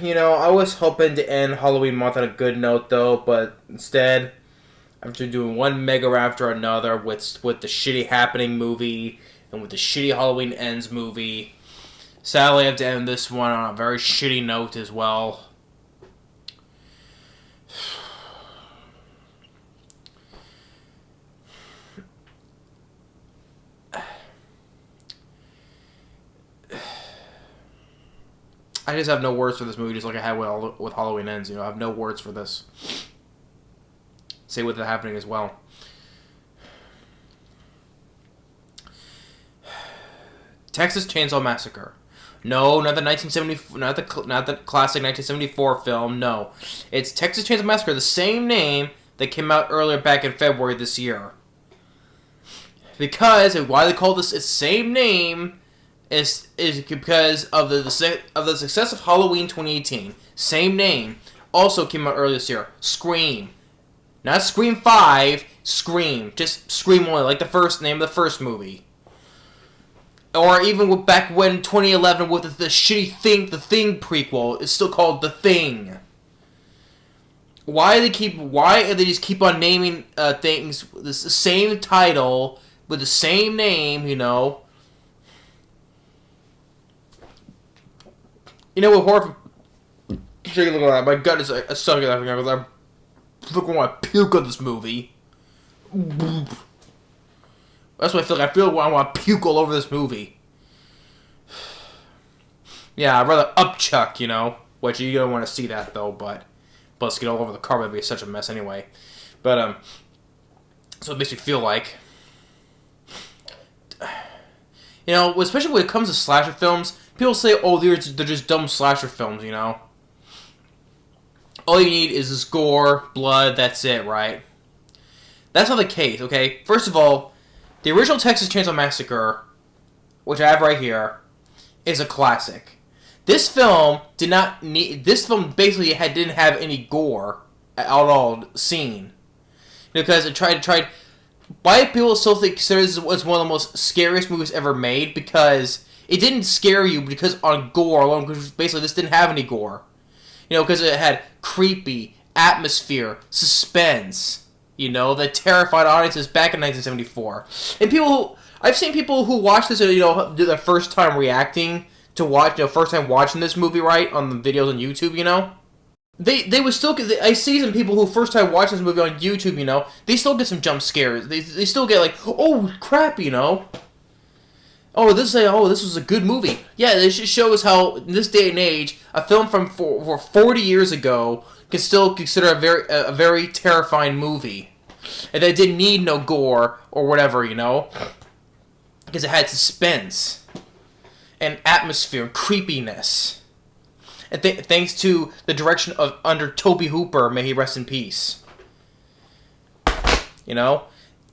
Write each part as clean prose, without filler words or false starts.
I was hoping to end Halloween month on a good note, though, but instead, after doing one mega after another with the shitty Happening movie and with the shitty Halloween Ends movie, sadly, I have to end this one on a very shitty note as well. I just have no words for this movie, just like I had with Halloween Ends. I have no words for this. Say with the Happening as well. Texas Chainsaw Massacre. No, not the 1970, not the classic 1974 film. No, it's Texas Chainsaw Massacre, the same name that came out earlier back in February this year. Because why they call this its same name is because of the success of Halloween 2018. Same name also came out earlier this year. Scream, not Scream 5. Scream, just Scream 1, like the first name of the first movie. Or even back when 2011 with the shitty The Thing prequel, it's still called The Thing. Why do they just keep on naming things with the same title with the same name? With horror. Look at that. My gut is sucking. I look when I puke on this movie. That's what I feel like. I feel like I want to puke all over this movie. Yeah, I'd rather upchuck, which you don't want to see that though. But plus, get all over the carpet would be such a mess anyway. But so it makes me feel like, especially when it comes to slasher films. People say, oh, they're just dumb slasher films, All you need is this gore, blood, that's it, right? That's not the case, okay? First of all, the original Texas Chainsaw Massacre, which I have right here, is a classic. This film basically didn't have any gore at all seen. Because it tried... Why people still consider this was one of the most scariest movies ever made? Because it didn't scare you because on gore alone, because basically this didn't have any gore. Because it had creepy atmosphere, suspense, that terrified audiences back in 1974. And I've seen people who watch this, do their first time reacting to first time watching this movie, right, on the videos on YouTube, They would still get... I see some people who first time watch this movie on YouTube, they still get some jump scares. They still get like, oh, crap, Oh, this was a good movie. Yeah, this just shows how, in this day and age, a film from 40 years ago can still consider a very terrifying movie. And that didn't need no gore or whatever, because it had suspense and atmosphere and creepiness. And thanks to the direction of under Tobe Hooper, may he rest in peace.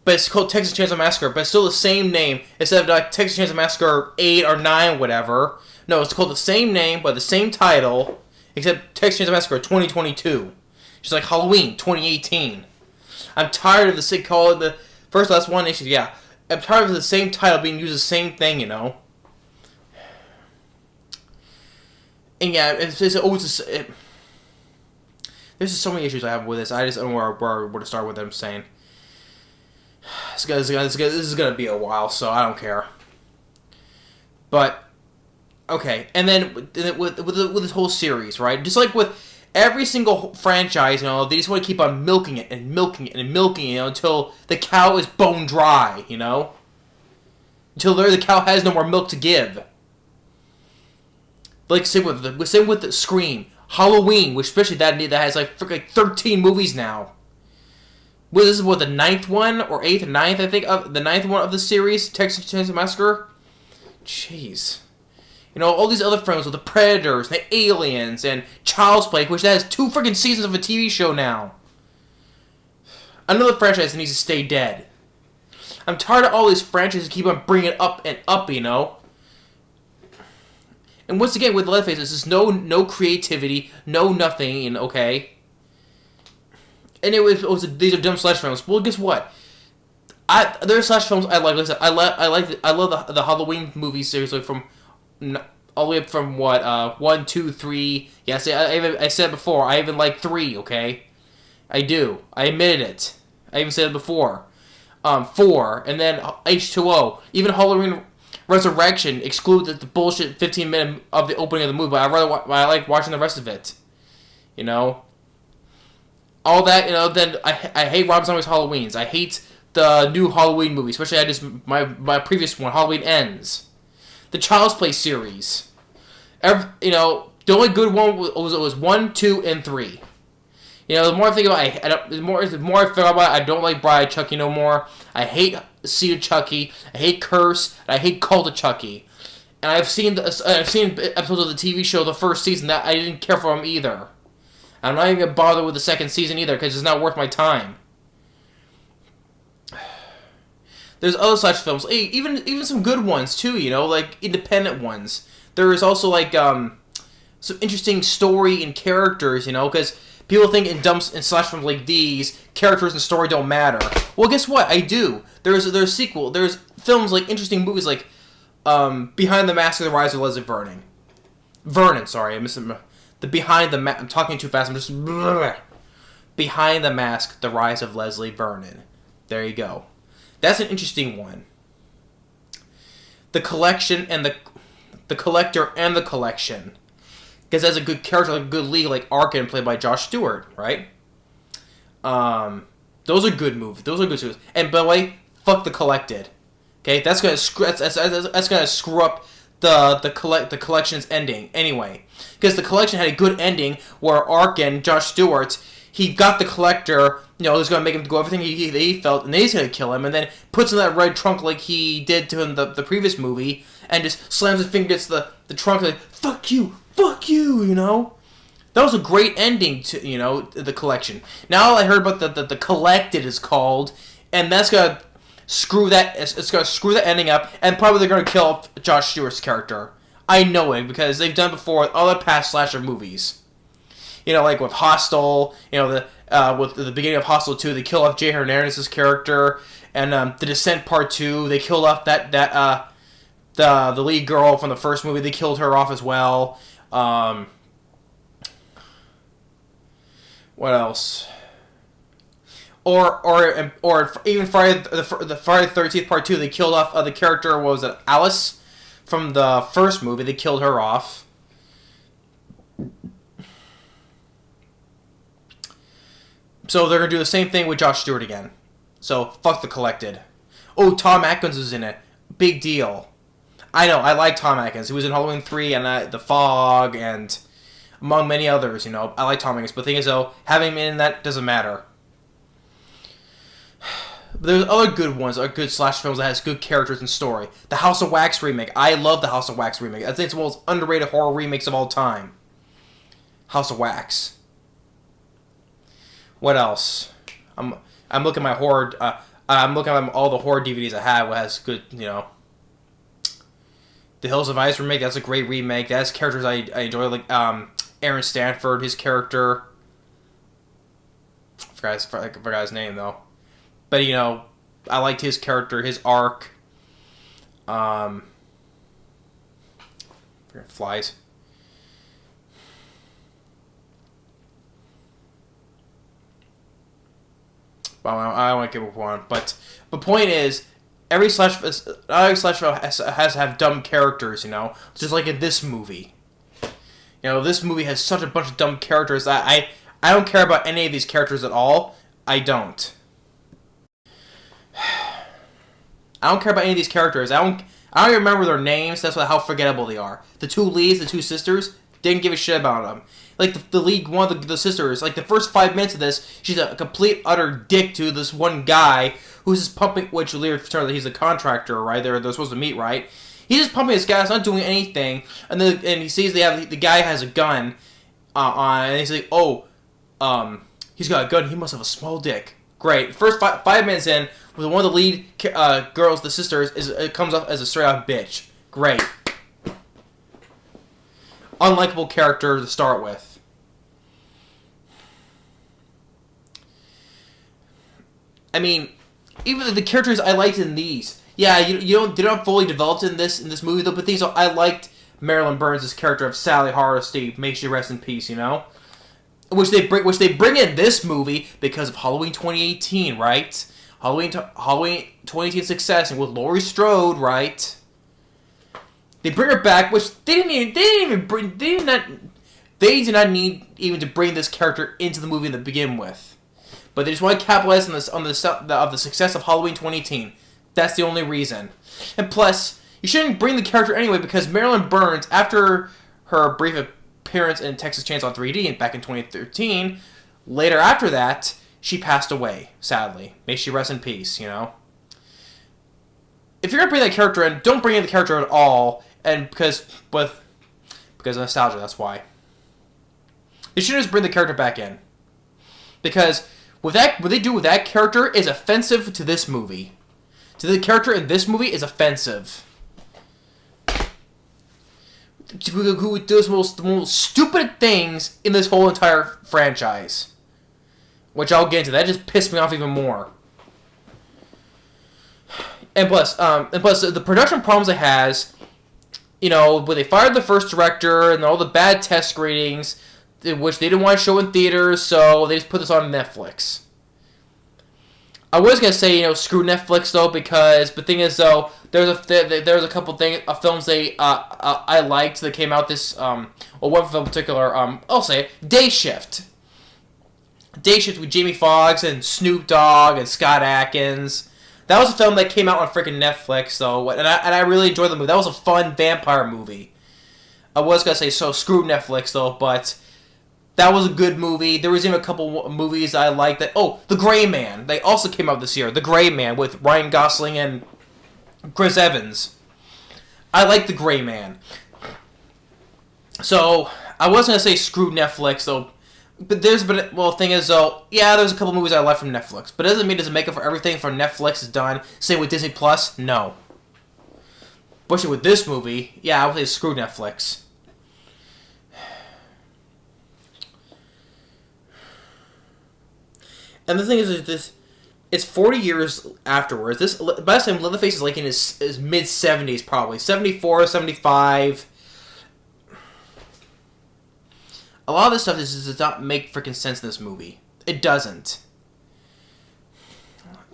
But it's called Texas Chainsaw Massacre, but it's still the same name. Instead of like Texas Chainsaw Massacre 8 or 9, whatever. No, it's called the same name, but the same title, except Texas Chainsaw Massacre 2022. Just like Halloween 2018. I'm tired of the call it the first last one issue. Yeah, I'm tired of the same title being used the same thing, And yeah, there's just so many issues I have with this. I just don't know where to start with them saying. This is gonna be a while, so I don't care. But okay, and then with this whole series, right? Just like with every single franchise, they just want to keep on milking it and milking it and milking it, until the cow is bone dry, until the cow has no more milk to give. Like same with the Scream, Halloween, which especially that has like 13 movies now. Well, this is the 9th one or 8th or 9th, I think, of the 9th one of the series, Texas Chainsaw Massacre. Jeez. All these other films with the Predators, the Aliens, and Child's Play, which that has 2 freaking seasons of a TV show now. Another franchise that needs to stay dead. I'm tired of all these franchises keep on bringing it up and up, And once again, with Leatherface, there's no creativity, no nothing, okay? And these are dumb slash films. Well, guess what? There are slash films I like. Like I said, I love the Halloween movie series, like from all the way up from what 1, 2, 3. Yes, I said it before. I even like 3. Okay, I do. I admitted it. I even said it before. 4, and then H2O. Even Halloween Resurrection excluded the bullshit 15-minute of the opening of the movie, but I like watching the rest of it. You know, all that. You know, then I hate Rob Zombie's Halloweens. I hate the new Halloween movie, especially my previous one, Halloween Ends. The Child's Play series. You know, the only good one was 1, 2, and 3. You know, the more I think about it, the more I feel about it, I don't like Bride of Chucky no more. I hate Seed of Chucky. I hate Curse. And I hate Cult of Chucky. And I've seen episodes of the TV show, the first season, that I didn't care for them either. I'm not even gonna bother with the second season either because it's not worth my time. There's other such films, even some good ones too. You know, like independent ones. There is also like some interesting story and characters. You know, because people think in slash films like these, characters and story don't matter. Well, guess what? I do. There's sequel. There's films like interesting movies like Behind the Mask of the Rise of Leslie Vernon. Sorry, I missed the Behind the Mask. I'm talking too fast. I'm just Behind the Mask: The Rise of Leslie Vernon. There you go. That's an interesting one. The Collection and the Collector and the Collection. Because as a good character, like a good lead, like Yarkin, played by Josh Stewart, right? Those are good movies. Those are good movies. And by the way, fuck The Collected. Okay, that's gonna screw up the Collection's ending anyway. Because The Collection had a good ending where Yarkin, Josh Stewart, he got the Collector. You know, he's gonna make him go everything he felt, and then he's gonna kill him, and then puts him in that red trunk like he did to him the previous movie, and just slams his finger against the trunk like fuck you, you know? That was a great ending to, you know, The Collection. Now I heard about the Collected is called, and that's gonna screw that. It's gonna screw the ending up, and probably they're gonna kill Josh Stewart's character. I know it because they've done it before with other past slasher movies. You know, like with Hostel. You know, with the beginning of Hostel 2, they kill off Jay Hernandez's character, and The Descent Part 2, they killed off the lead girl from the first movie. They killed her off as well. What else? Or even Friday the Friday the 13th Part 2, they killed off the character. What was it? Alice from the first movie. They killed her off. So they're gonna do the same thing with Josh Stewart again. So fuck The Collected. Oh, Tom Atkins was in it. Big deal. I know. I like Tom Atkins. He was in Halloween 3 and The Fog and among many others. You know, I like Tom Atkins. But the thing is, though, having him in that doesn't matter. But there's other good ones, good slash films that has good characters and story. The House of Wax remake. I love the House of Wax remake. I think it's one of the most underrated horror remakes of all time. House of Wax. What else? I'm looking at my horror. I'm looking at all the horror DVDs I have. What has good, you know. The Hills of Ice remake. That's a great remake. That's characters I enjoy, like Aaron Stanford, his character. I forgot his name though. But you know, I liked his character, his arc. Flies. Well, I don't want to give up one, but the point is, every slash film has to have dumb characters, you know, just like in this movie. You know, this movie has such a bunch of dumb characters that I don't care about any of these characters at all. I don't. I don't care about any of these characters. I don't even remember their names. That's how forgettable they are. The two leads, the two sisters, didn't give a shit about them. Like the lead, one of the sisters, like the first 5 minutes of this, she's a complete utter dick to this one guy who's just pumping. Which later turns out he's a contractor, right? They're supposed to meet, right? He's just pumping this guy. It's not doing anything, and he sees the guy has a gun on, and he's like, oh, he's got a gun. He must have a small dick. Great. First 5 minutes in, with one of the lead girls, the sisters, it comes up as a straight up bitch. Great. Unlikable character to start with. I mean, even the characters I liked in these, yeah, they're not fully developed in this movie though. But things I liked Marilyn Burns' character of Sally Hardesty, may she rest in peace, you know? Which they bring in this movie because of Halloween 2018, right? Halloween 2018 success, and with Laurie Strode, right? They bring her back, which they did not need even to bring this character into the movie to begin with. But they just want to capitalize on the success of Halloween 2018. That's the only reason. And plus, you shouldn't bring the character anyway because Marilyn Burns, after her brief appearance in Texas Chainsaw 3D back in 2013, later after that, she passed away, sadly. May she rest in peace, you know? If you're going to bring that character in, don't bring in the character at all, and because of nostalgia, that's why. You should just bring the character back in. Because what they do with that character is offensive to this movie. To the character in this movie is offensive. Who does the most stupid things in this whole entire franchise. Which I'll get into. That just pissed me off even more. And plus, the production problems it has, you know, when they fired the first director and all the bad test screenings, which they didn't want to show in theaters, so they just put this on Netflix. I was gonna say, you know, screw Netflix though, because the thing is though, there's a couple films I liked that came out this one film in particular. I'll say it, Day Shift. Day Shift with Jamie Foxx and Snoop Dogg and Scott Adkins. That was a film that came out on freaking Netflix though, and I really enjoyed the movie. That was a fun vampire movie. I was gonna say so screw Netflix though, but that was a good movie. There was even a couple movies I liked that. Oh, The Gray Man. They also came out this year. The Gray Man with Ryan Gosling and Chris Evans. I like The Gray Man. So I was gonna say screw Netflix though, but the thing is though, yeah, there's a couple movies I like from Netflix, but it doesn't mean it doesn't make up for everything from Netflix is done. Same with Disney Plus, no. Especially with this movie, yeah, I would say screw Netflix. And the thing is it's 40 years afterwards. By the time Leatherface is like in his mid-70s probably. 74, 75. A lot of this stuff does not make freaking sense in this movie. It doesn't.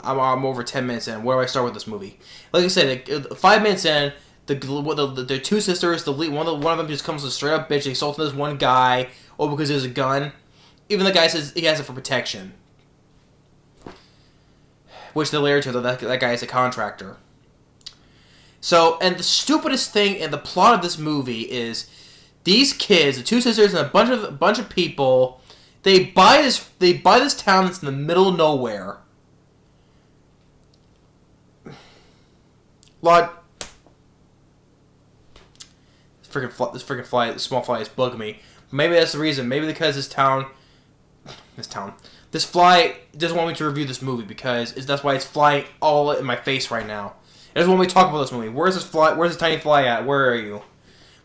I'm over 10 minutes in. Where do I start with this movie? Like I said, 5 minutes in, the two sisters, one of them just comes with a straight up bitch. They assault this one guy, because there's a gun. Even the guy says he has it for protection. Which they later tell that guy is a contractor. So, and the stupidest thing in the plot of this movie is these kids, the two sisters and a bunch of people, they buy this town that's in the middle of nowhere. This small fly is bugging me. Maybe that's the reason. Maybe because this fly doesn't want me to review this movie because that's why it's flying all in my face right now. It doesn't want me to talk about this movie. Where's this tiny fly at? Where are you?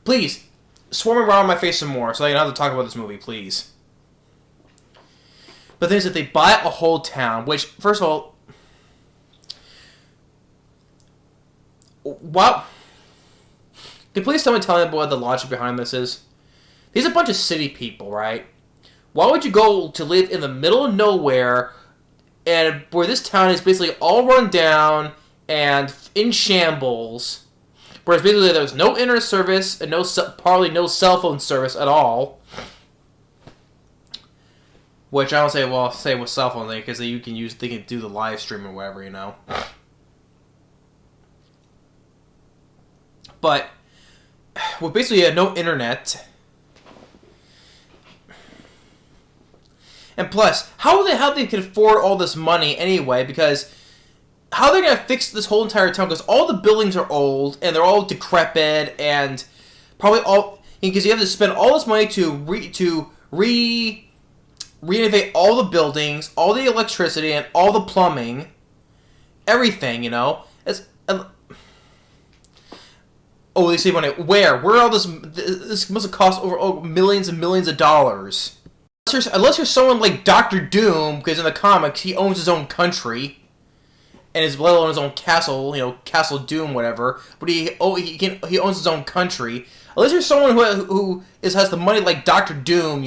Please, swarm around my face some more so I don't have to talk about this movie, please. But the thing is that they buy a whole town, which, first of all, what? Can you please tell me what the logic behind this is? These are a bunch of city people, right? Why would you go to live in the middle of nowhere, and where this town is basically all run down and in shambles, whereas basically there's no internet service and probably no cell phone service at all. Which I don't say with cell phone because they can do the live stream or whatever, you know. But basically you had no internet. And plus, how they can afford all this money anyway? Because how are they gonna fix this whole entire town? Because all the buildings are old and they're all decrepit, and probably all because you have to spend all this money to renovate all the buildings, all the electricity, and all the plumbing, everything. You know, they save money. Where all this must have cost over millions and millions of dollars. Unless you're someone like Doctor Doom, because in the comics he owns his own country, and his let alone his own castle, Castle Doom, whatever. But he owns his own country. Unless you're someone who has the money like Doctor Doom,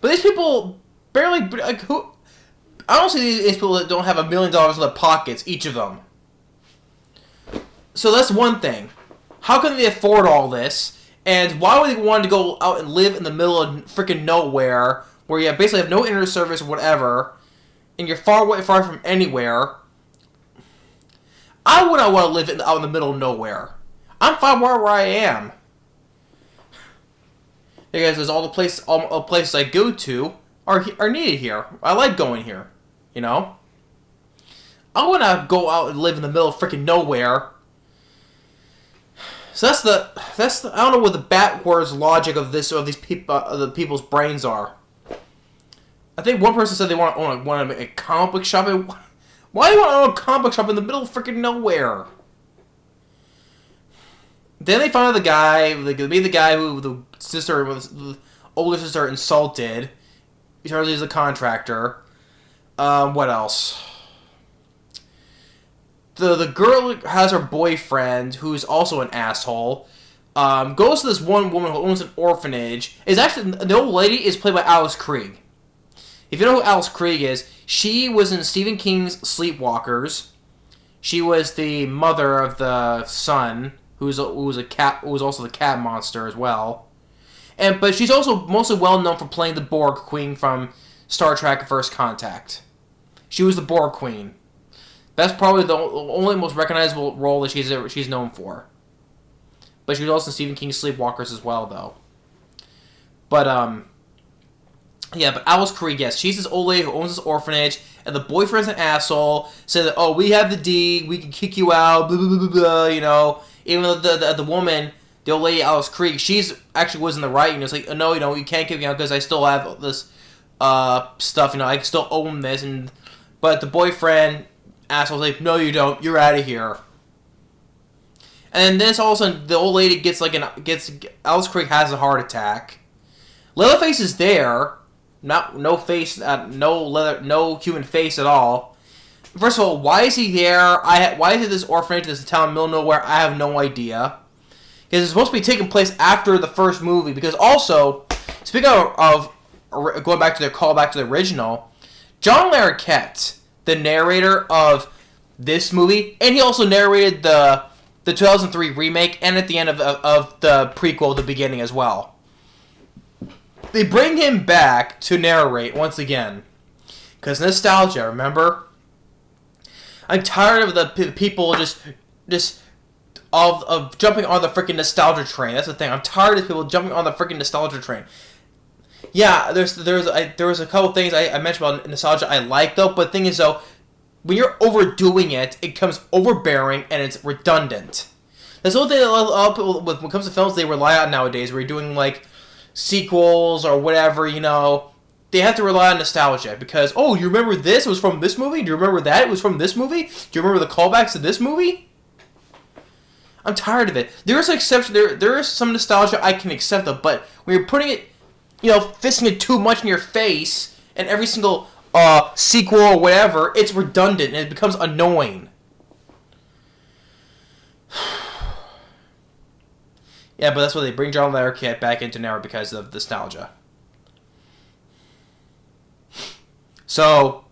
But these people barely like who. I don't see these people that don't have $1 million in their pockets, each of them. So that's one thing. How can they afford all this? And why would they want to go out and live in the middle of freaking nowhere, where you basically have no internet service or whatever, and you're far from anywhere? I would not want to live out in the middle of nowhere. I'm fine where I am. Because there's all the places I go to are needed here. I like going here, I want to go out and live in the middle of freaking nowhere. So that's the I don't know what the backwards logic of these people the people's brains are. I think one person said they want to make a comic book shop. Why do you want to own a comic book shop in the middle of freaking nowhere? Then they find out the guy. They meet the guy who the older sister insulted. He turns out he's a contractor. What else? The girl has her boyfriend, who's also an asshole. Goes to this one woman who owns an orphanage. The old lady is played by Alice Krige. If you know who Alice Krige is, she was in Stephen King's Sleepwalkers. She was the mother of the son, who was also the cat monster as well. But she's also mostly well known for playing the Borg Queen from Star Trek: First Contact. She was the Borg Queen. That's probably the only most recognizable role that she's known for. But she was also in Stephen King's Sleepwalkers as well, though. But but Alice Krige, yes, she's this old lady who owns this orphanage, and the boyfriend's an asshole. Said that, oh, we have the deed, we can kick you out, blah blah blah blah. Even though the woman, the old lady Alice Krige, she's actually was in the right. It's like, no, you can't kick me out because I still have this stuff. I can still own this, but the boyfriend asshole's like, no, you don't. You're out of here. And then all of a sudden, the old lady gets Alice Krige has a heart attack. Leatherface is there, no face, no human face at all. First of all, why is he there? Why is it this orphanage, this town in the middle of nowhere? I have no idea. Because it's supposed to be taking place after the first movie. Because also, speaking of going back to their callback to the original, John Larroquette, the narrator of this movie, and he also narrated the 2003 remake, and at the end of the prequel, the beginning as well. They bring him back to narrate once again. Because nostalgia, remember? I'm tired of the people just of jumping on the freaking nostalgia train. That's the thing. I'm tired of people jumping on the freaking nostalgia train. Yeah, there was a couple things I mentioned about nostalgia I like, though. But the thing is, though, when you're overdoing it, it becomes overbearing and it's redundant. That's the whole thing that a lot of people, when it comes to films, they rely on nowadays. Where you're doing like sequels or whatever, they have to rely on nostalgia because, oh, you remember this? It was from this movie? Do you remember that? It was from this movie? Do you remember the callbacks to this movie? I'm tired of it. There is an exception. There is some nostalgia I can accept, though, but when you're putting it, fisting it too much in your face, and every single sequel or whatever, it's redundant and it becomes annoying. Yeah, but that's why they bring John Larroquette back into narrow because of nostalgia. So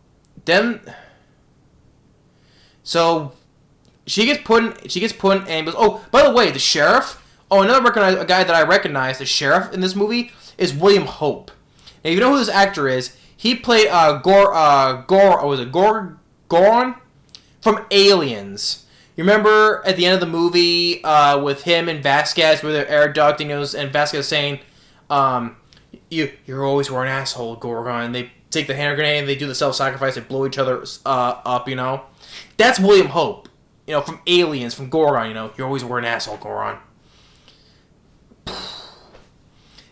she gets put in and goes, oh, by the way, the sheriff. Oh, a guy that I recognize, the sheriff in this movie is William Hope. Now, you know who this actor is? He played Goron from Aliens. You remember at the end of the movie with him and Vasquez, where they're air ducting, and Vasquez saying, "You're always an asshole, Gorgon." They take the hand grenade and they do the self-sacrifice. They blow each other up. That's William Hope. From Aliens, from Gorgon. You're always an asshole, Gorgon.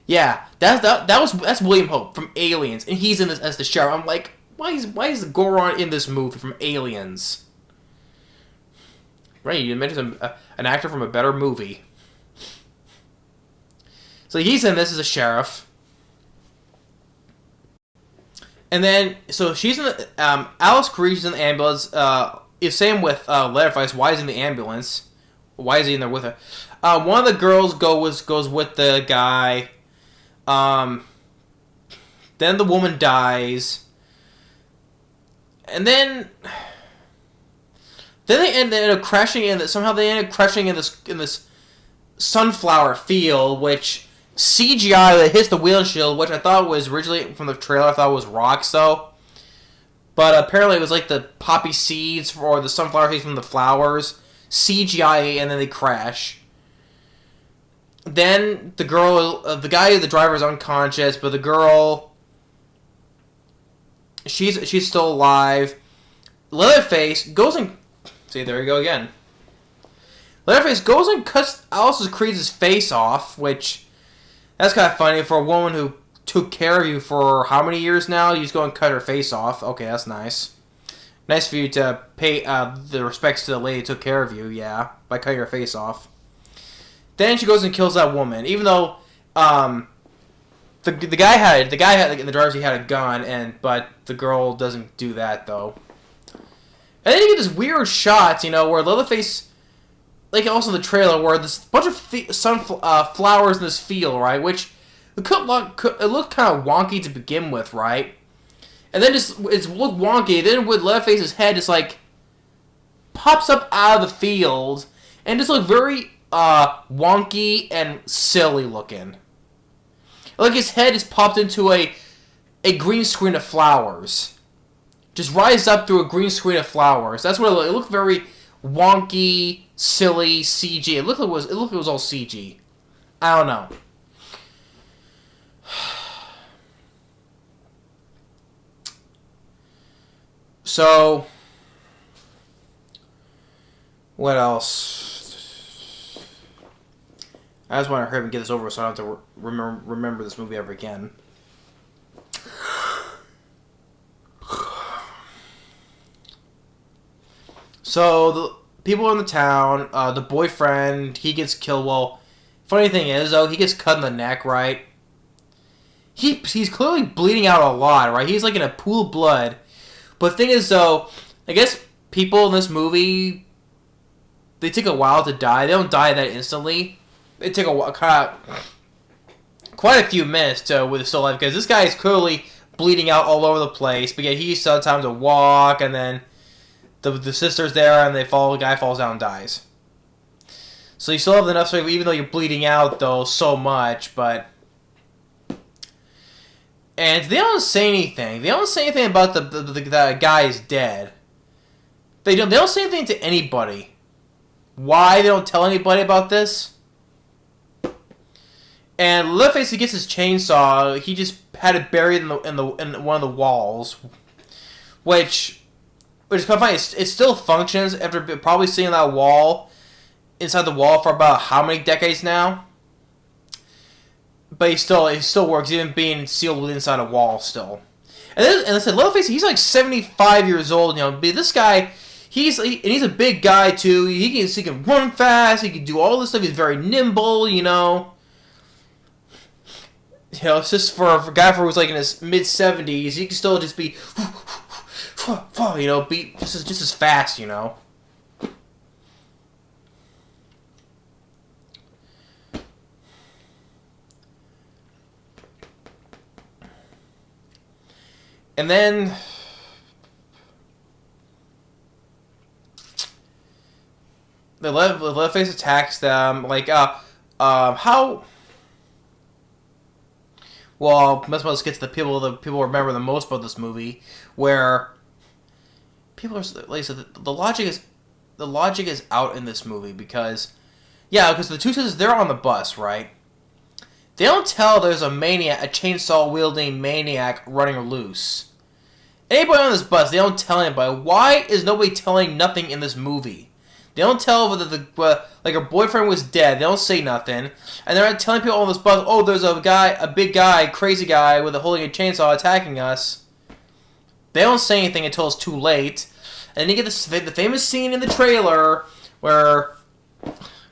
Yeah, that's William Hope from Aliens, and he's in this as the sheriff. I'm like, why is Gorgon in this movie from Aliens? Right, you mentioned an actor from a better movie. So he's in this as a sheriff. And then, so she's in the, Alice Krige is in the ambulance. Same with Leatherface. Why is he in the ambulance? Why is he in there with her? One of the girls goes with the guy. Then the woman dies. And then they end up crashing in. Somehow they end up crashing in this sunflower field, which CGI that hits the windshield, which I thought was originally from the trailer, I thought was rocks though. But apparently it was like the poppy seeds or the sunflower seeds from the flowers. CGI, and then they crash. Then the girl, the driver is unconscious, but the girl, she's still alive. Leatherface goes and, see, there you go again. Leatherface goes and cuts Alice Krige's face off, which, that's kind of funny for a woman who took care of you for how many years now? You just go and cut her face off. Okay, that's nice. Nice for you to pay the respects to the lady who took care of you, yeah, by cutting her face off. Then she goes and kills that woman, even though the guy in the driver's seat had a gun, but the girl doesn't do that though. And then you get this weird shots, where Leatherface, like also in the trailer, where there's a bunch of sunflowers in this field, right? Which it looked kind of wonky to begin with, right? And then it's looked wonky. Then with Leatherface's head just like pops up out of the field and just looked very wonky and silly looking. Like his head just popped into a green screen of flowers. Just rise up through a green screen of flowers. That's what it looked. It looked very wonky, silly, CG. It looked like it was all CG. I don't know. So, what else? I just want to hurry and get this over so I don't have to remember this movie ever again. So, the people in the town, the boyfriend, he gets killed. Well, funny thing is, though, he gets cut in the neck, right? He's clearly bleeding out a lot, right? He's like in a pool of blood. But the thing is, though, I guess people in this movie, they take a while to die. They don't die that instantly. They take quite a few minutes to with still alive, because this guy is clearly bleeding out all over the place. But yet he still has time to walk, and then the sister's there, and the guy falls down and dies. So you still have enough strength, even though you're bleeding out though so much, but. And they don't say anything. They don't say anything about the guy is dead. They don't say anything to anybody. Why they don't tell anybody about this? And Leatherface, he gets his chainsaw. He just had it buried in one of the walls, which is kind of funny. It still functions after probably seeing that wall inside the wall for about how many decades now. But it still works, even being sealed inside a wall still. And I said, Leatherface, he's like 75 years old, But this guy, he's a big guy too. He can run fast. He can do all this stuff. He's very nimble, It's just for a guy who's like in his mid 70s. He can still just be, be just as fast, And then the Leatherface attacks them. Like, how? Well, let's get to the people remember the most about this movie, where people are like, so the logic is out in this movie because the two sisters, they're on the bus, right? They don't tell there's a chainsaw-wielding maniac running loose. Anybody on this bus, they don't tell anybody. Why is nobody telling nothing in this movie? They don't tell whether her boyfriend was dead. They don't say nothing. And they're not telling people on this bus, oh, there's a big guy, crazy guy holding a chainsaw attacking us. They don't say anything until it's too late. And then you get the famous scene in the trailer where,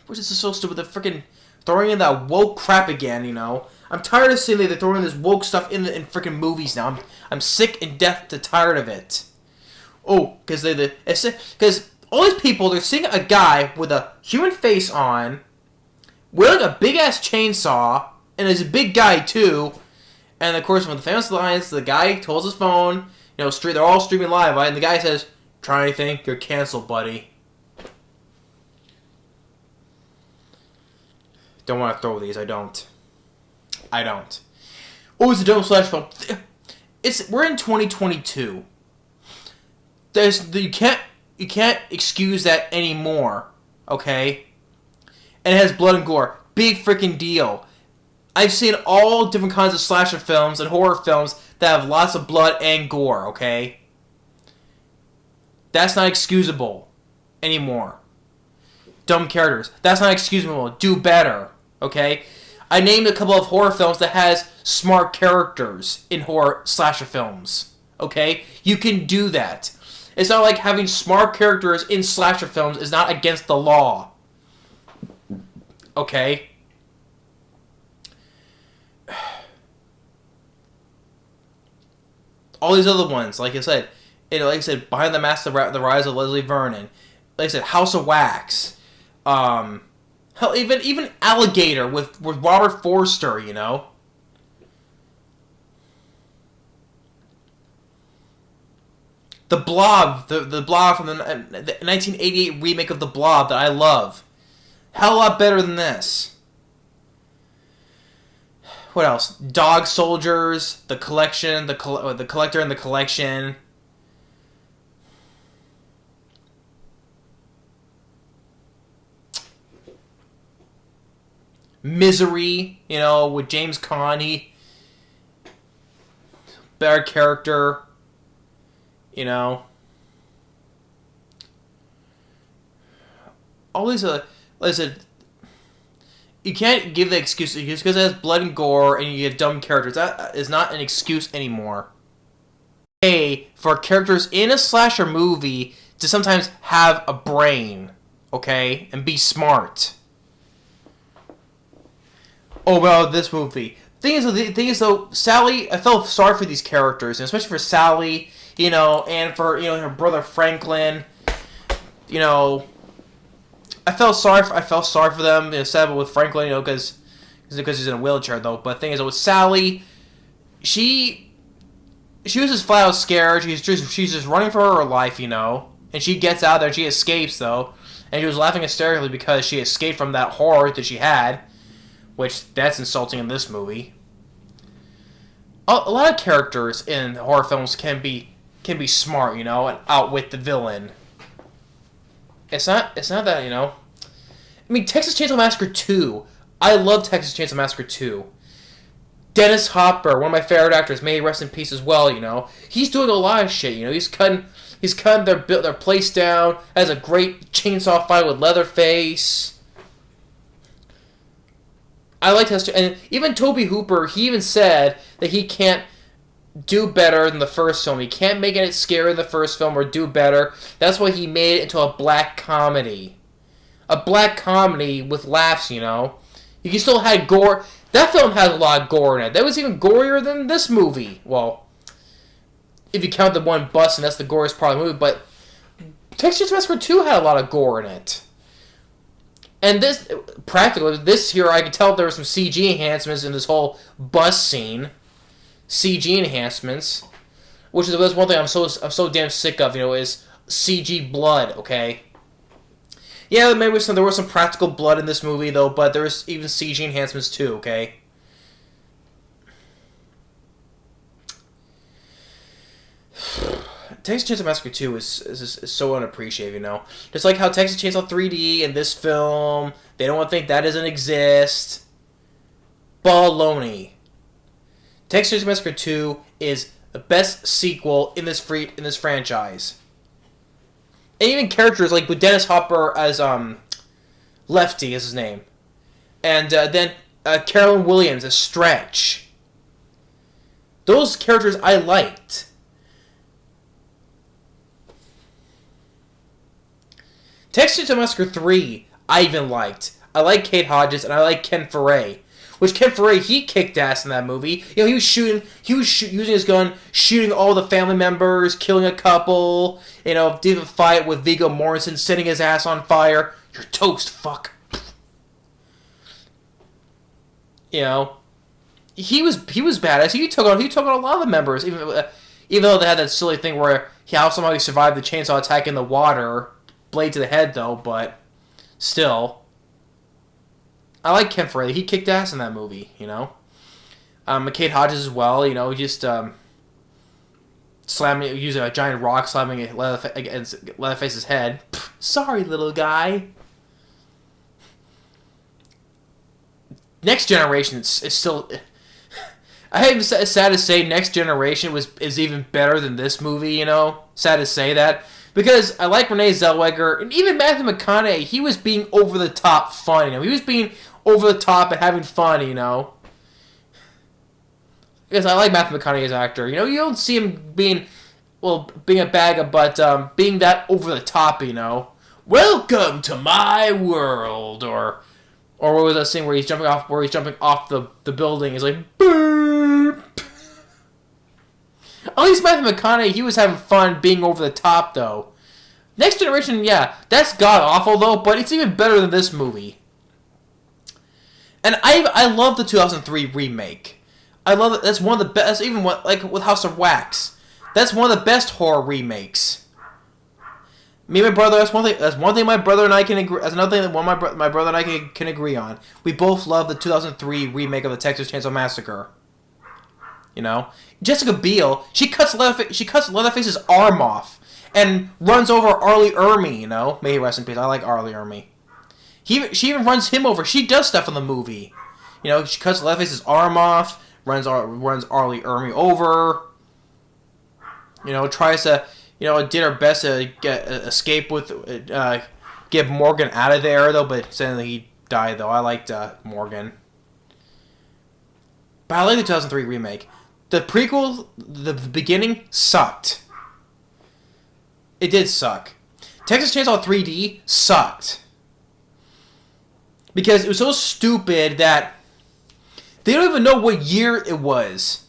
which is so stupid, the freaking throwing in that woke crap again, I'm tired of seeing they're throwing this woke stuff in freaking movies now. I'm sick and death to tired of it. Oh, because all these people, they're seeing a guy with a human face on, wearing a big ass chainsaw, and is a big guy too. And of course, when the famous lines, the guy holds his phone. They're all streaming live, right? And the guy says, "Try anything, you're canceled, buddy." Don't want to throw these. I don't. Oh, it's a dumb slash film. We're in 2022. You can't excuse that anymore. Okay. And it has blood and gore. Big freaking deal. I've seen all different kinds of slasher films and horror films that have lots of blood and gore. Okay. That's not excusable anymore. Dumb characters. That's not excusable. Do better. Okay? I named a couple of horror films that has smart characters in horror slasher films. Okay? You can do that. It's not like having smart characters in slasher films is not against the law. Okay? All these other ones, like I said, Behind the Mask, the Rise of Leslie Vernon. Like I said, House of Wax. Hell, even Alligator with Robert Forster, The Blob, the Blob from the 1988 remake of The Blob that I love. Hell, a lot better than this. What else? Dog Soldiers, The Collection, the Collector and the Collection. Misery, with James Caan, better character, all these, like I said, you can't give the excuse just because it has blood and gore and you get dumb characters. That is not an excuse anymore. For characters in a slasher movie to sometimes have a brain, okay, and be smart. Oh, well, this movie. The thing is, though, Sally, I felt sorry for these characters, and especially for Sally, and for, her brother Franklin, I felt sorry for them, sad with Franklin, because he's in a wheelchair, though. But the thing is, with Sally, she was just flat out scared. She's just running for her life, and she gets out there and she escapes, though, and she was laughing hysterically because she escaped from that horror that she had. Which, that's insulting in this movie. A lot of characters in horror films can be smart, and outwit the villain. It's not that, I mean, Texas Chainsaw Massacre 2. I love Texas Chainsaw Massacre 2. Dennis Hopper, one of my favorite actors, may he rest in peace as well, He's doing a lot of shit, He's cutting their place down, has a great chainsaw fight with Leatherface. I like Tester, and even Tobe Hooper, he even said that he can't do better than the first film. He can't make it scary in the first film or do better. That's why he made it into a black comedy. A black comedy with laughs, You can still have gore. That film had a lot of gore in it. That was even gorier than this movie. Well, if you count the one bus, and that's the goriest part of the movie, but Texas Chainsaw Massacre 2 had a lot of gore in it. And this here, I could tell there were some CG enhancements in this whole bus scene. CG enhancements, which is one thing I'm so damn sick of. Is CG blood. Okay. Yeah, there was some practical blood in this movie though, but there was even CG enhancements too. Okay. Texas Chainsaw Massacre 2 is so unappreciated, Just like how Texas Chainsaw 3D in this film, they don't want to think that doesn't exist. Baloney. Texas Chainsaw Massacre 2 is the best sequel in this franchise. And even characters like with Dennis Hopper as Lefty is his name, and then Carolyn Williams as Stretch. Those characters I liked. Texas Chainsaw Massacre 3, I even liked. I like Kate Hodges and I like Ken Foray. which Ken Foree, he kicked ass in that movie. You know, he was using his gun, shooting all the family members, killing a couple. You know, did a fight with Viggo Mortensen, setting his ass on fire. You're toast, fuck. You know, he was badass. He took on a lot of the members, even though they had that silly thing where somehow he survived the chainsaw attack in the water, blade to the head though, but still. I like Ken Foree. He kicked ass in that movie, you know. Kate Hodges as well, you know, just using a giant rock, slamming it against Leatherface's head. Pfft, sorry, little guy. Next Generation is still. I hate it's sad to say Next Generation is even better than this movie, you know. Sad to say that. Because I like Renee Zellweger, and even Matthew McConaughey, he was being over the top fun, you know. He was being over the top and having fun, you know. Because I like Matthew McConaughey as an actor. You know, you don't see him being a bag but being that over the top, you know. Welcome to my world, or what was that scene where he's jumping off the building? He's like, boop. At least Matthew McConaughey, he was having fun being over the top, though. Next Generation, yeah, that's god-awful, though, but it's even better than this movie. And I love the 2003 remake. I love it. That's one of the best, even with House of Wax. That's one of the best horror remakes. Me and my brother, that's one thing my brother and I can agree, that's another thing that my brother and I can agree on. We both love the 2003 remake of the Texas Chainsaw Massacre. You know, Jessica Biel, she cuts Leatherface's arm off and runs over Arlie Ermey. You know, may he rest in peace. I like Arlie Ermey. She even runs him over. She does stuff in the movie. You know, she cuts Leatherface's arm off, runs Arlie Ermey over. You know, tries to, you know, did her best to escape with, get Morgan out of there though, but suddenly he died though. I liked Morgan. But I like the 2003 remake. The prequel, the beginning, sucked. It did suck. Texas Chainsaw 3D sucked. Because it was so stupid that they don't even know what year it was.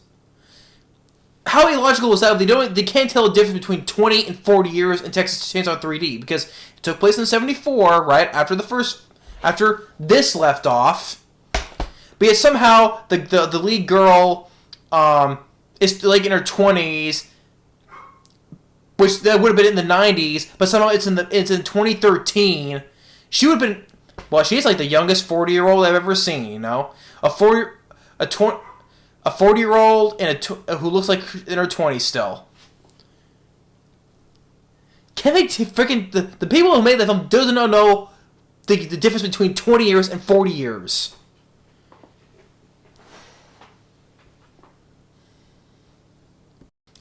How illogical was that? They can't tell the difference between 20 and 40 years in Texas Chainsaw 3D. Because it took place in 74, right? After this left off. But yet somehow the lead girl is like in her 20s, which that would have been in the 90s, but somehow it's in 2013. She would have been, well, she's like the youngest 40-year-old I've ever seen. You know, a 40-year-old and who looks like in her 20s still. Can they freaking the people who made that film doesn't know the difference between 20 years and 40 years.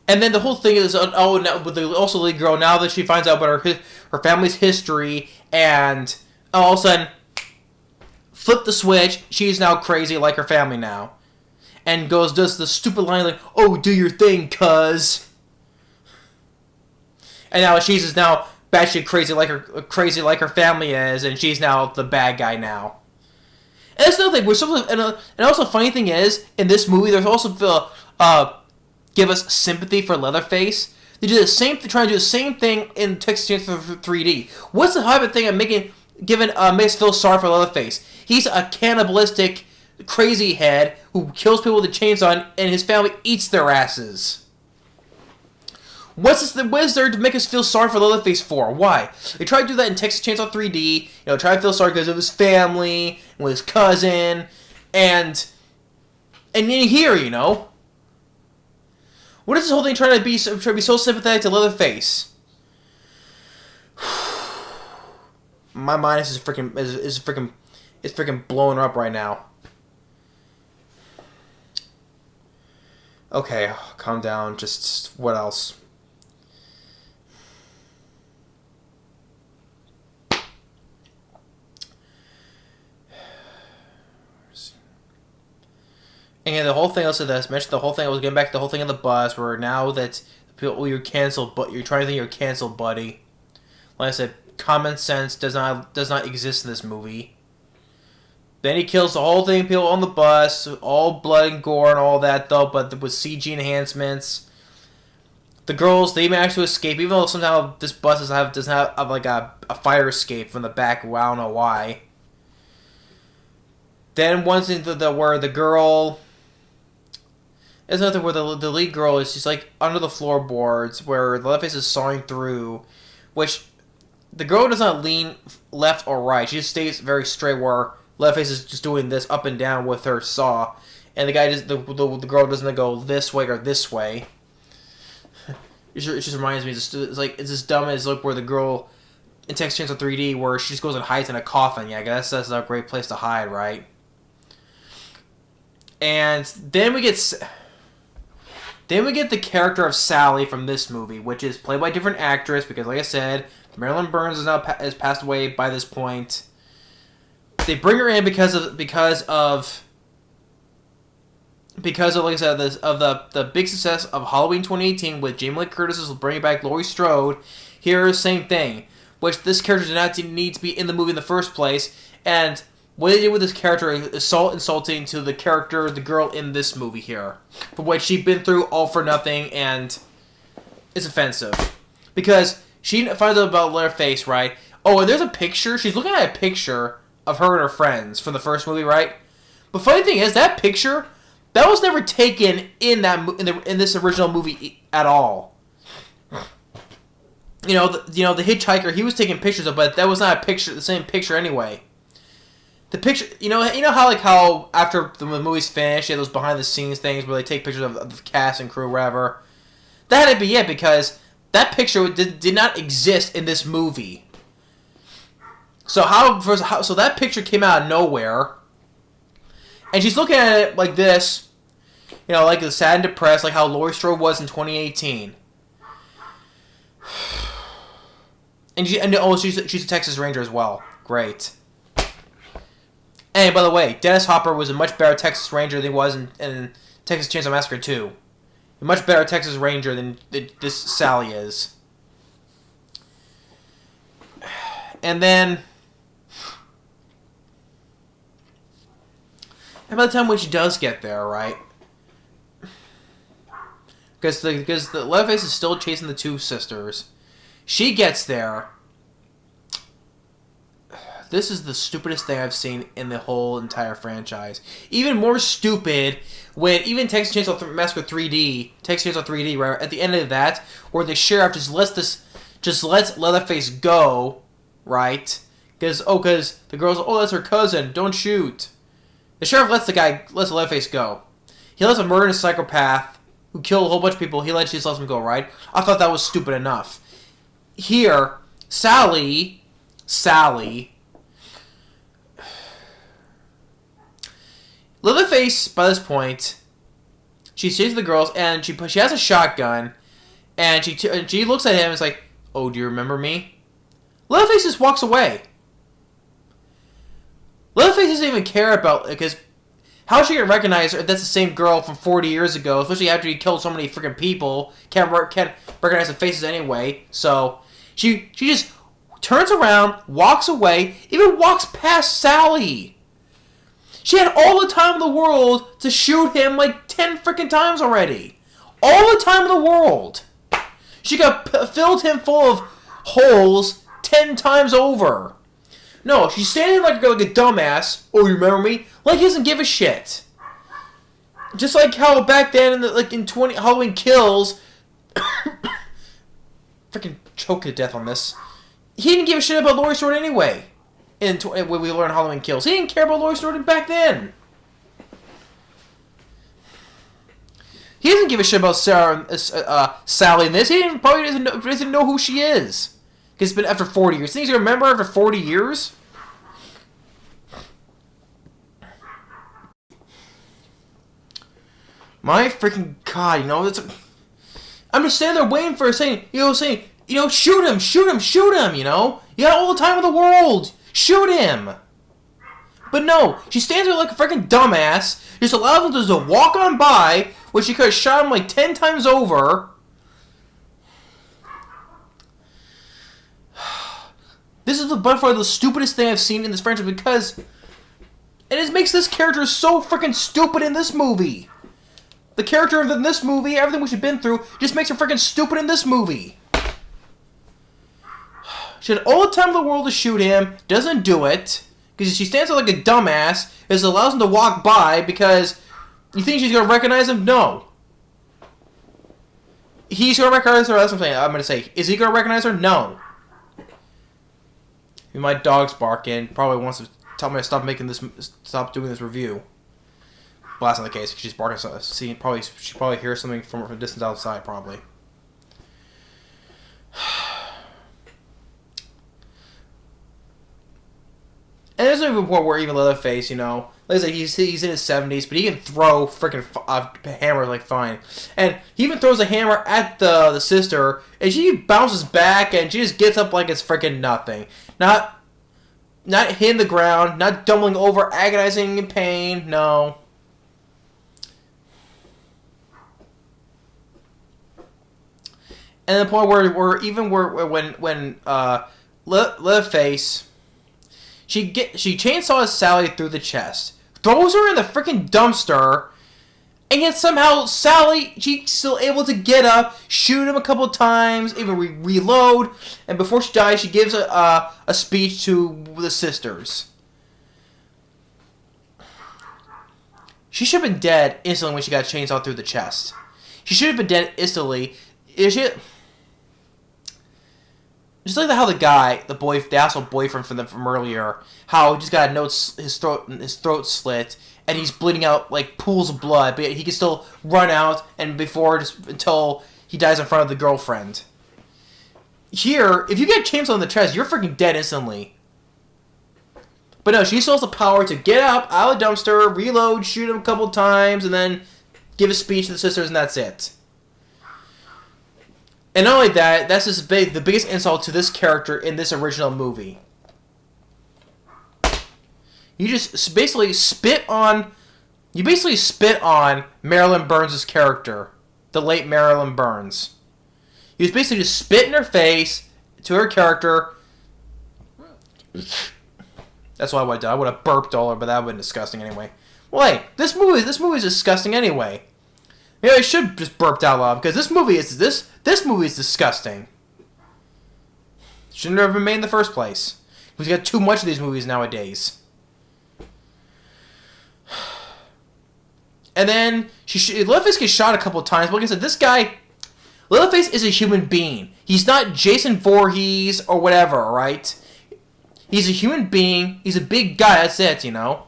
And then the whole thing is, now, but also the girl, now that she finds out about her family's history, and all of a sudden, flip the switch, she's now crazy like her family now. And does the stupid line like, oh, do your thing, cuz. And now she's now batshit crazy like her family is, and she's now the bad guy now. And that's another thing. And also, funny thing is, in this movie, there's also give us sympathy for Leatherface. They do the same, trying to do the same thing in Texas Chainsaw 3D. What's the hype thing of makes us feel sorry for Leatherface? He's a cannibalistic crazy head who kills people with a chainsaw, and his family eats their asses. What is there to make us feel sorry for Leatherface for? Why? They tried to do that in Texas Chainsaw 3D. You know, try to feel sorry because of his family, and with his cousin, and in here, you know. What is this whole thing trying to be so sympathetic to Leatherface? My mind is freaking blowing up right now. Okay, calm down. Just what else? And the whole thing, I mentioned the whole thing. I was getting back to the whole thing on the bus, where now that people, you're canceled, but you're trying to think you're canceled, buddy. Like I said, common sense does not exist in this movie. Then he kills the whole thing, people on the bus, all blood and gore and all that, though, but with CG enhancements. The girls, they manage to escape, even though somehow this bus doesn't have like a fire escape from the back. Well, I don't know why. Then once into where the girl, there's another where the lead girl is just like under the floorboards, where the Leatherface is sawing through, which the girl does not lean left or right. She just stays very straight, where Leatherface is just doing this up and down with her saw, and the guy just the girl doesn't go this way or this way. It just reminds me, it's as dumb as look where the girl in Texas Chainsaw 3D where she just goes and hides in a coffin. Yeah, I guess that's a great place to hide, right? And then we get the character of Sally from this movie, which is played by a different actress because, like I said, Marilyn Burns has passed away by this point. They bring her in because of like I said, the big success of Halloween 2018 with Jamie Lee Curtis bringing back Laurie Strode. Here's the same thing, which this character did not need to be in the movie in the first place, and what they did with this character is so insulting to the character, the girl in this movie here, for what she'd been through all for nothing, and it's offensive because she finds out about Leatherface, right? Oh, and there's a picture. She's looking at a picture of her and her friends from the first movie, right? But funny thing is, that picture, that was never taken in this original movie at all. The hitchhiker, he was taking pictures of, but that was not the same picture anyway. The picture, how after the movie's finished, you have those behind the scenes things where they take pictures of the cast and crew, whatever. That had to be it because that picture did not exist in this movie. So so that picture came out of nowhere, and she's looking at it like this, like the sad and depressed, like how Laurie Strode was in 2018. And she's a Texas Ranger as well. Great. And by the way, Dennis Hopper was a much better Texas Ranger than he was in Texas Chainsaw Massacre 2. A much better Texas Ranger than this Sally is. And then, by the time when she does get there, right? Because the Leatherface is still chasing the two sisters. She gets there. This is the stupidest thing I've seen in the whole entire franchise. Even more stupid when even Texas Chainsaw Massacre 3D, right, at the end of that, where the sheriff just lets Leatherface go, right? Because the girl's, that's her cousin, don't shoot. The sheriff lets Leatherface go. He lets a murderous psychopath who killed a whole bunch of people, he just lets him go, right? I thought that was stupid enough. Here, Sally, Leatherface, by this point, she sees the girls, and she has a shotgun, and she looks at him and is like, oh, do you remember me? Leatherface just walks away. Leatherface doesn't even care about, because how is she going to recognize her? That's the same girl from 40 years ago, especially after he killed so many freaking people. Can't recognize the faces anyway, so she just turns around, walks away, even walks past Sally. She had all the time in the world to shoot him like 10 freaking times already. All the time in the world. She filled him full of holes 10 times over. No, she's standing like a dumbass. Oh, you remember me? Like he doesn't give a shit. Just like how back then, in 20 Halloween Kills, freaking choke to death on this. He didn't give a shit about Laurie Strode anyway. When we learned Halloween Kills, he didn't care about Laurie Strode back then. He doesn't give a shit about Sally in this. He probably doesn't know who she is. Because it's been after 40 years. Things you remember after 40 years? My freaking God, I'm just standing there waiting for her saying, shoot him, you know? You got all the time in the world. Shoot him. But no, she stands there like a freaking dumbass, just allows him to just walk on by, when she could have shot him like 10 times over. This is by far the stupidest thing I've seen in this franchise because And it makes this character so freaking stupid in this movie. The character in this movie, everything we've been through, just makes her freaking stupid in this movie. She had all the time in the world to shoot him, doesn't do it, because she stands there like a dumbass, it allows him to walk by because you think she's going to recognize him? No. He's going to recognize her, that's what I'm going to say. Is he going to recognize her? No. My dog's barking, probably wants to tell me to stop doing this review. Well, that's not the case, because she's barking, so she probably hears something from a distance outside, probably. And there's even a point where even Leatherface, you know, like I said, he's in his 70s, but he can throw freaking hammers like fine. And he even throws a hammer at the sister, and she bounces back, and she just gets up like it's freaking nothing. Not hitting the ground, not tumbling over, agonizing in pain, no. And the point where when Leatherface, she chainsaws Sally through the chest, throws her in the freaking dumpster, and yet somehow Sally, she's still able to get up, shoot him a couple times, even reload, and before she dies, she gives a speech to the sisters. She should have been dead instantly when she got chainsawed through the chest. She should have been dead instantly. Just like how the asshole boyfriend from earlier, how he just got his throat slit, and he's bleeding out like pools of blood, but he can still run out until he dies in front of the girlfriend. Here, if you get chainsawed in the chest, you're freaking dead instantly. But no, she still has the power to get up out of the dumpster, reload, shoot him a couple times, and then give a speech to the sisters, and that's it. And not only that, that's just the biggest insult to this character in this original movie. You just basically spit on Marilyn Burns' character, the late Marilyn Burns. You just basically just spit in her face to her character. That's what I would have done. I would have burped all over, but that would have been disgusting anyway. Well, hey, this movie is disgusting anyway. Maybe I should just burped out loud because this movie is disgusting. Shouldn't have been made in the first place. We've got too much of these movies nowadays. And then Leatherface gets shot a couple of times. But like I said, this guy, Leatherface is a human being. He's not Jason Voorhees or whatever, right? He's a human being. He's a big guy. That's it, you know.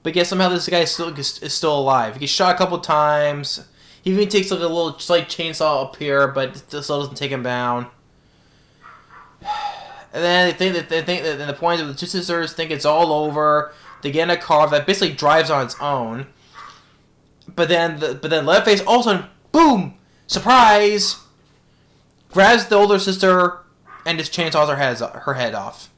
But yeah, somehow this guy is still alive. He gets shot a couple times. He even takes like a little slight chainsaw up here, but it still doesn't take him down. And then the point is the two sisters think it's all over. They get in a car that basically drives on its own. But then Leatherface all of a sudden, boom, surprise, grabs the older sister and just chainsaws her head off.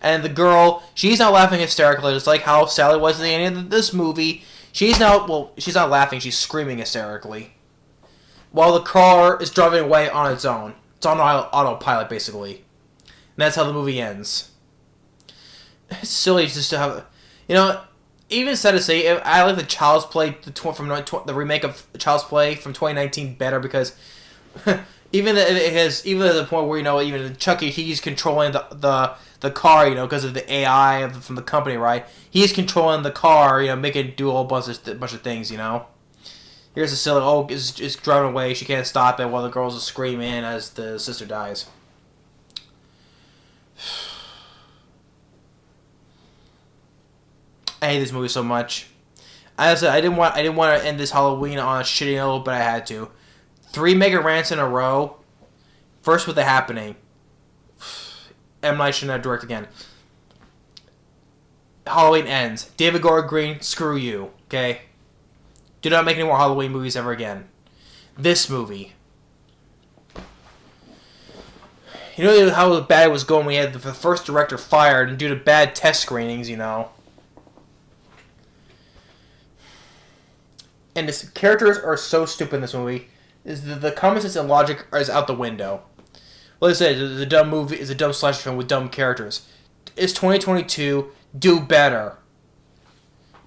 And the girl, she's not laughing hysterically, just like how Sally was at the end of this movie. She's not laughing, she's screaming hysterically. While the car is driving away on its own. It's on autopilot, basically. And that's how the movie ends. It's silly just to have... You know, even sad to say, I like the Child's Play, the remake of Child's Play from 2019 better, because... even at the point where, you know, even Chucky, he's controlling the car, you know, because of the AI from the company, right? He's controlling the car, you know, making it do a whole bunch of things, you know. Here's a silly, it's driving away, she can't stop it while the girls are screaming as the sister dies. I hate this movie so much. I didn't want to end this Halloween on a shitty note, but I had to. 3 mega rants in a row. First with The Happening. M. Night Shyamalan direct again. Halloween ends. David Gordon Green, screw you. Okay? Do not make any more Halloween movies ever again. This movie. You know how bad it was going when we had the first director fired and due to bad test screenings, you know. And the characters are so stupid in this movie. The common sense and logic is out the window. Like I said, it's a dumb movie. It's a dumb slasher film with dumb characters. It's 2022. Do better.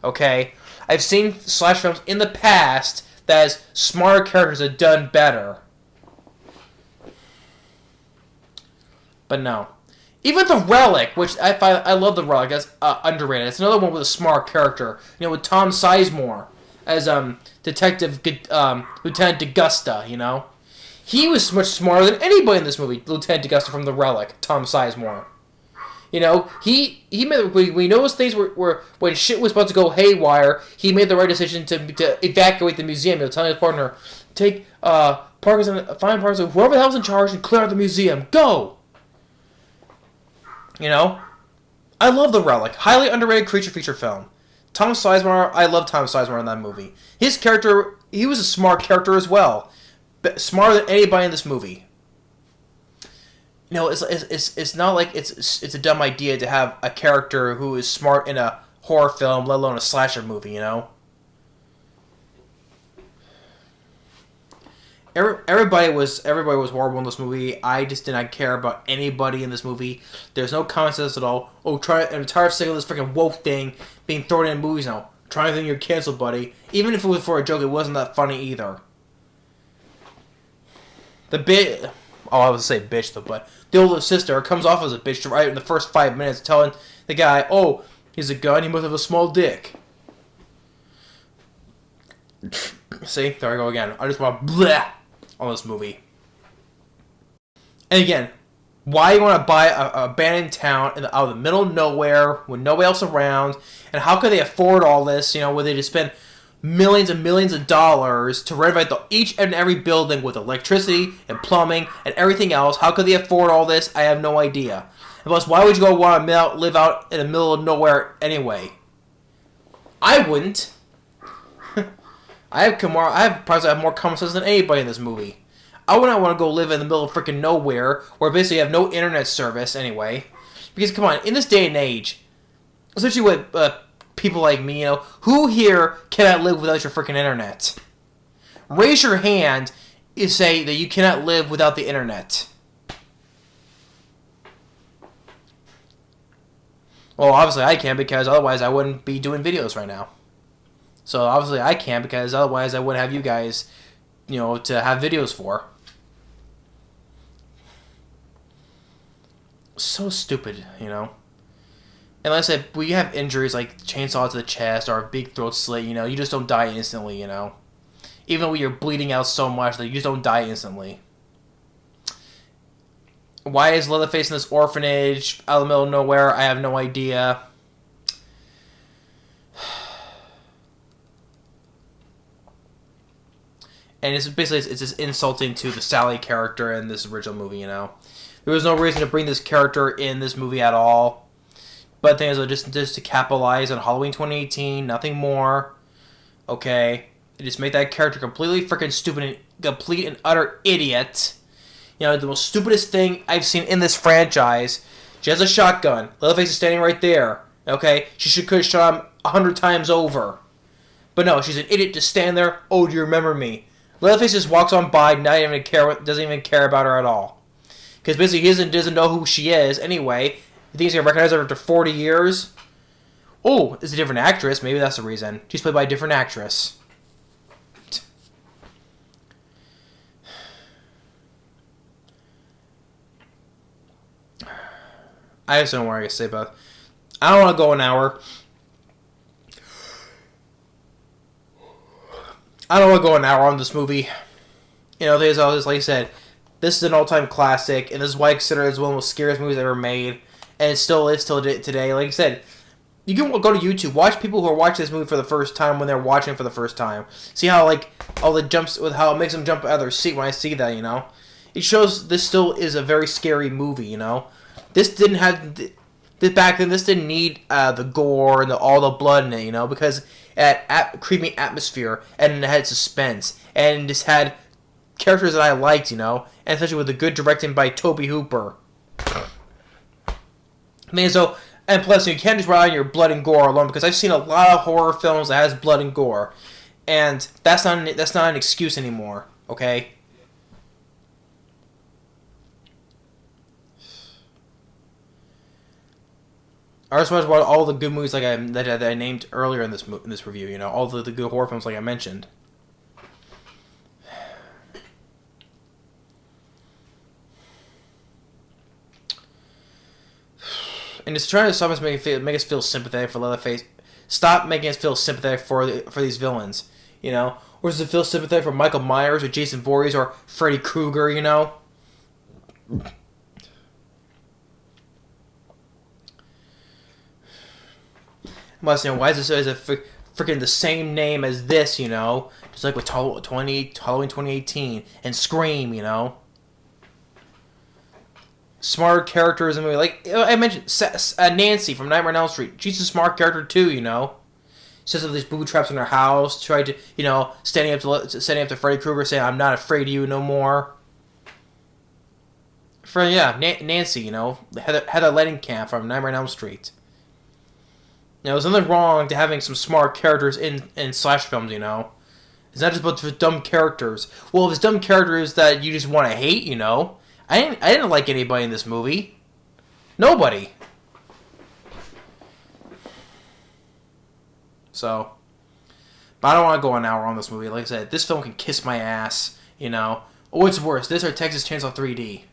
Okay? I've seen slasher films in the past that has smarter characters that have done better. But no. Even The Relic, which I love The Relic, that's underrated. It's another one with a smart character. You know, with Tom Sizemore as Detective Lieutenant DeGusta, you know? He was much smarter than anybody in this movie, Lieutenant DeGusta from The Relic, Tom Sizemore. You know, he made, we know things were when shit was about to go haywire, he made the right decision to evacuate the museum. You know, telling his partner, take Parker's and find Parker's, whoever the hell's in charge, and clear out the museum. Go! You know? I love The Relic. Highly underrated creature feature film. Tom Sizemore, I love Tom Sizemore in that movie. His character, he was a smart character as well. Smarter than anybody in this movie. You know, it's not like it's a dumb idea to have a character who is smart in a horror film, let alone a slasher movie, you know? Everybody was horrible in this movie. I just did not care about anybody in this movie. There's no common sense at all. I'm tired of seeing this freaking woke thing being thrown in movies now. Trying to think you're canceled, buddy. Even if it was for a joke, it wasn't that funny either. I was gonna say bitch though, but the older sister comes off as a bitch right in the first 5 minutes, telling the guy, "Oh, he's a gun. He must have a small dick." See, there I go again. I just want bleh on this movie. And again, why you want to buy a abandoned town out of the middle of nowhere with nobody else around? And how could they afford all this? You know, where they just spend millions and millions of dollars to renovate each and every building with electricity and plumbing and everything else. How could they afford all this? I have no idea. And plus, why would you go want to live out in the middle of nowhere anyway? I wouldn't. I probably have more common sense than anybody in this movie. I would not want to go live in the middle of freaking nowhere where basically you have no internet service anyway. Because come on, in this day and age, especially with people like me, you know, who here cannot live without your freaking internet? Raise your hand and say that you cannot live without the internet. Well, obviously I can, because otherwise I wouldn't be doing videos right now. So obviously I can, because otherwise I wouldn't have you guys, you know, to have videos for. So stupid, you know. And like I said, when you have injuries like chainsaw to the chest or a big throat slit, you know, you just don't die instantly, you know. Even though you're bleeding out so much that you just don't die instantly. Why is Leatherface in this orphanage out of the middle of nowhere? I have no idea. And it's basically, it's just insulting to the Sally character in this original movie, you know. There was no reason to bring this character in this movie at all. But the thing is, just to capitalize on Halloween 2018, nothing more. Okay. They just make that character completely freaking stupid and complete and utter idiot. You know, the most stupidest thing I've seen in this franchise. She has a shotgun. Leatherface is standing right there. Okay? She could have shot him 100 times over. But no, she's an idiot to stand there. Oh, do you remember me? Leatherface just walks on by, doesn't even care about her at all. Because basically he doesn't know who she is anyway. He thinks he's going to recognize her after 40 years. Oh, it's a different actress. Maybe that's the reason. She's played by a different actress. I just don't know what I can say about it. I don't want to go an hour. I don't want to go an hour on this movie. You know, there's always, like I said, this is an all-time classic, and this is why I consider it as one of the most scariest movies ever made, and it still is till today. Like I said, you can go to YouTube, watch people who are watching this movie for the first time when they're watching it for the first time. See how, like, all the jumps, with how it makes them jump out of their seat when I see that, you know? It shows this still is a very scary movie, you know? This didn't have... Back then, this didn't need the gore and all the blood in it, you know? Because it had creepy atmosphere, and it had suspense, and just had characters that I liked, you know? And especially with the good directing by Tobe Hooper. I mean, so... And plus, you can't just rely on your blood and gore alone, because I've seen a lot of horror films that has blood and gore, and that's not an excuse anymore. Okay. I just watched all the good movies like that I named earlier in this review. You know, all the good horror films like I mentioned. And it's trying to stop us make us feel sympathetic for Leatherface. Stop making us feel sympathetic for these villains. You know, or does it feel sympathetic for Michael Myers or Jason Voorhees or Freddy Krueger? You know. Must, you know, why is it freaking the same name as this? You know, just like with Halloween 2018 and Scream. You know. Smart characters in the movie, like I mentioned, Nancy from Nightmare on Elm Street. She's a smart character too, you know. Sets up these booby traps in her house, tried to, you know, standing up to Freddy Krueger, saying, "I'm not afraid of you no more." Nancy, you know, Heather Langenkamp from Nightmare on Elm Street. You know, there's nothing wrong to having some smart characters in slash films, you know. It's not just about the dumb characters. Well, if it's dumb characters that you just want to hate, you know. I didn't like anybody in this movie. Nobody. So, but I don't want to go an hour on this movie. Like I said, this film can kiss my ass, you know. What's worse, this or Texas Chainsaw 3D?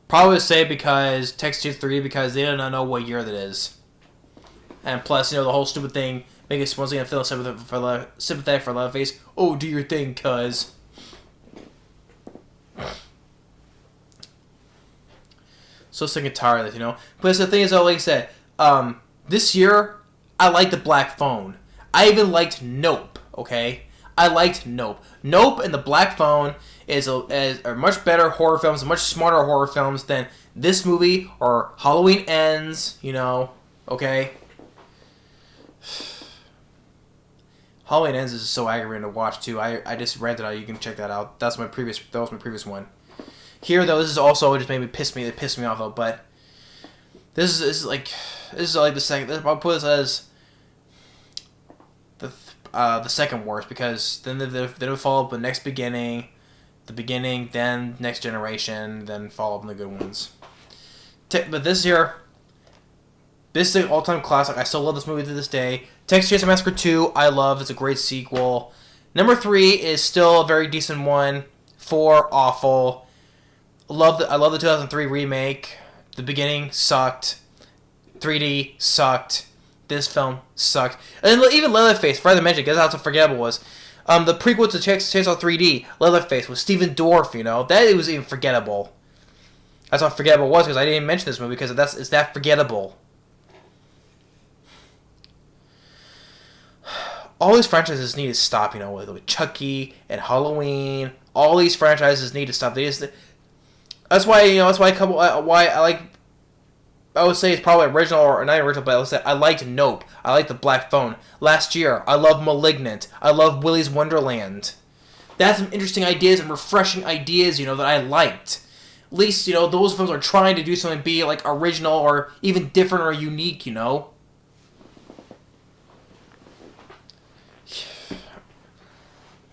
Probably say because Texas Chainsaw 3D because they don't know what year that is. And plus, you know, the whole stupid thing, making us once again feel sympathetic for Leatherface. Oh, do your thing, cuz. So sick and tired of this, you know. But the thing is, though, like I said, this year, I liked The Black Phone. I even liked Nope, okay? I liked Nope. Nope and The Black Phone are much better horror films, much smarter horror films than this movie or Halloween Ends, you know, okay? Halloween Ends is so aggravating to watch too. I just rented it out. You can check that out. That was my previous one. Here though, this is also just made me piss me off though. But this is like the second. I'll put this as the second worst because then they would follow up with Next Beginning, The Beginning, then Next Generation, then follow up on the good ones. But this year, this is an all-time classic. I still love this movie to this day. Texas Chainsaw Massacre 2, I love. It's a great sequel. Number 3 is still a very decent one. 4, awful. I love the 2003 remake. The Beginning sucked. 3D sucked. This film sucked. And even Leatherface, for I mentioned, because that's how forgettable it was. The prequel to Texas Chainsaw 3D, Leatherface, with Stephen Dorff, you know. That was even forgettable. That's how forgettable it was, because I didn't mention this movie, because it's that forgettable. All these franchises need to stop, you know, with Chucky and Halloween. All these franchises need to stop. That's why, you know, why I like. I would say it's probably original or not original, but I liked Nope. I liked The Black Phone. Last year, I loved Malignant. I loved Willy's Wonderland. That's some interesting ideas and refreshing ideas, you know, that I liked. At least, you know, those films are trying to do something, be like original or even different or unique, you know.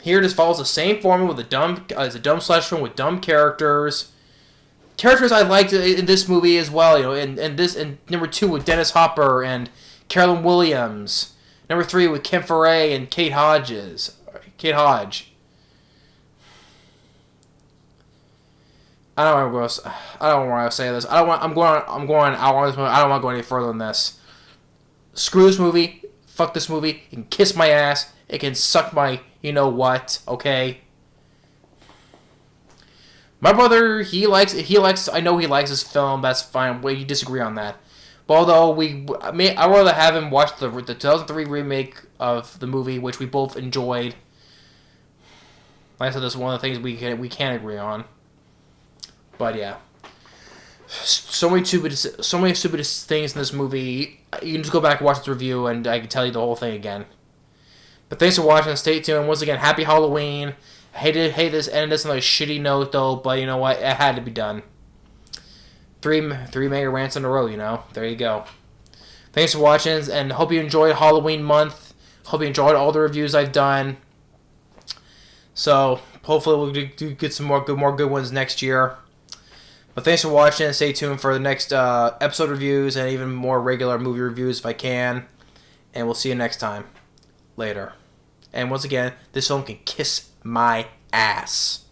Here it just follows the same formula with a dumb slash film with dumb characters. Characters I liked in this movie as well, you know, and number 2 with Dennis Hopper and Carolyn Williams. Number 3 with Kim Foray and Kate Hodge. I don't want to say this. I'm going an hour on this movie. I don't want to go any further than this. Screw this movie. Fuck this movie. It can kiss my ass. It can suck my you know what, okay? My brother, I know he likes this film, that's fine. We disagree on that. But although I'd rather have him watch the 2003 remake of the movie, which we both enjoyed. Like I said, that's one of the things we can't agree on. But yeah. So many stupid things in this movie. You can just go back and watch the review and I can tell you the whole thing again. But thanks for watching. Stay tuned. Once again, happy Halloween. I hate this ended this on a shitty note though, but you know what? It had to be done. Three mega rants in a row, you know. There you go. Thanks for watching, and hope you enjoyed Halloween month. Hope you enjoyed all the reviews I've done. So hopefully we'll get some more good ones next year. But thanks for watching. Stay tuned for the next episode reviews and even more regular movie reviews if I can. And we'll see you next time. Later. And once again, this film can kiss my ass.